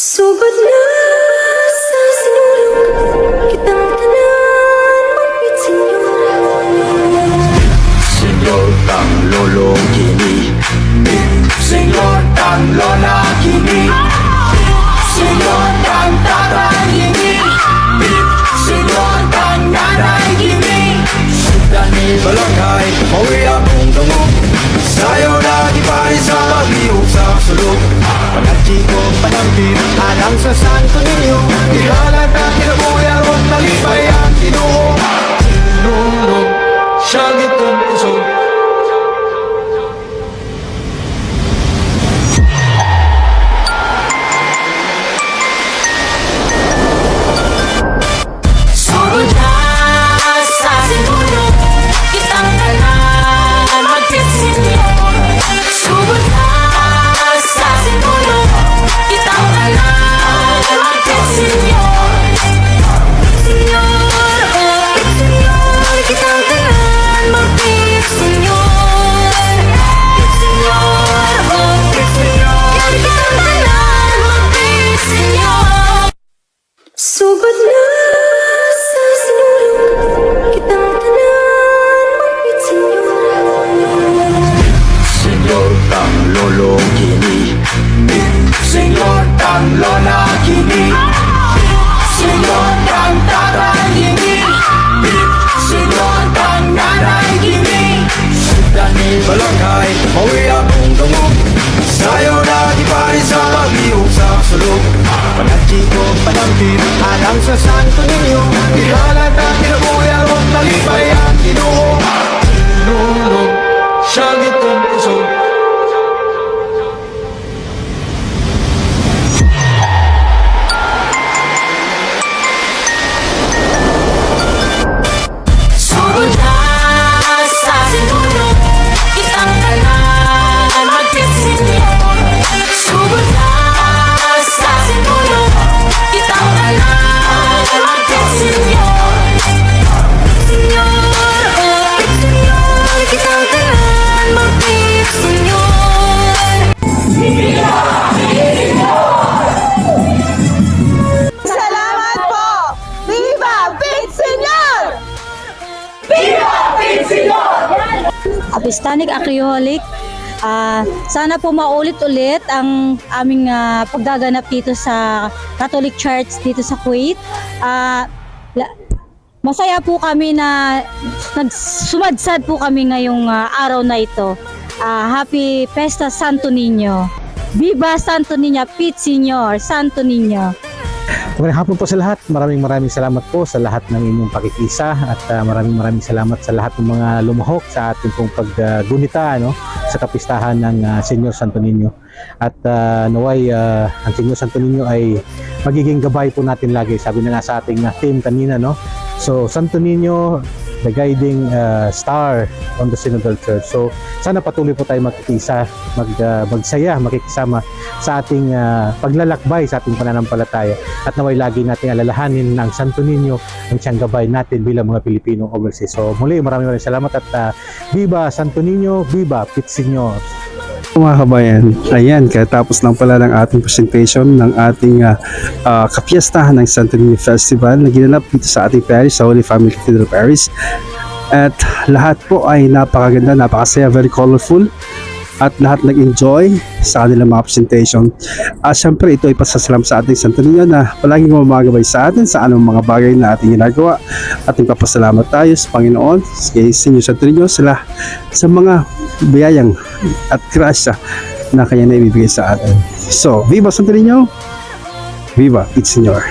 Sugod na sa sinulog kitang tanan mapit Senyor kang lolo kini, senyor kang lola kini, senyor kang tatay kini, senyor kang nanay kini. Dani balanghay, mawi akong tungo, sayo na ipari sa pag-iog sa sulog. Panagdi ko panagdi, alang sa Santo Niño, ihalat ang kinabuya ron, malipay ang Ginoo. Sinulog siya gitong puso. Sugod na sa sinulog kitang tanan mapit Sugod na sa sinulog kitang tanan mapit Senyor, kitang tanan mapit Senyor, kitang tanan mapit Senyor. Sugod na sa sinulog kitang tanan mapit Senyor kang lolo kini, senyor kang lola kini, senyor kang tatay kini, senyor kang nanay kini. Dani balanghay, mawi akong tungo, sayo na ipari sa pag-iog sa sulog. Panagdi ko panagdi, alang sa Santo Niño, ihalat ang kinabuya ron, malipay ang Ginoo. Sinulog siya gitong puso. Sugod na sa sinulog kitang tanan mapit Sugod na sa sinulog kitang tanan mapit Senyor, kitang tanan mapit Salamat po! Viva Pit Senyor! Apostolic Acryolic. Sana po maulit-ulit ang aming paggaganap dito sa Catholic Church dito sa Kuwait. Masaya po kami na nagsumadsad po kami ngayong araw na ito. Happy Pesta Santo Niño. Viva Santo Niño, Pit Senyor, Santo Niño. Magandang hapon po sa lahat. Maraming salamat po sa lahat ng inyong pakikisa at maraming salamat sa lahat ng mga lumahok sa ating pong paggunita sa kapistahan ng Senyor Santo Niño. At naway ang Senyor Santo Niño ay magiging gabay po natin lagi. Sabi na nga sa ating theme kanina, So Santo Niño, the guiding star on the Synodal Church. So sana patuloy po tayo magkikisa, magsaya, makikisama sa ating paglalakbay sa ating pananampalataya at naway lagi nating alalahanin ng Santo Niño ang siyang gabay natin bilang mga Pilipinong overseas. So muli maraming salamat at Viva Santo Niño, Viva Pit Senyor. Mga kabayan, ayan, katapos lang pala ng ating presentation ng ating kapiyastahan ng Santo Niño Festival na ginanap dito sa ating parish, sa Holy Family Cathedral Parish. At lahat po ay napakaganda, napakasaya, very colorful, at lahat nag-enjoy sa kanilang mga presentation. At syempre ito ay pasasalamat sa ating Santo Niño na palaging mamagabay sa atin sa anong mga bagay na ating ginagawa. Ating papasalamat tayo sa Panginoon, kay Senyor Santo Niño, sa mga biyayang at grasya na kanya na ibibigay sa atin. So, Viva Santo Niño, Viva Pit Senyor.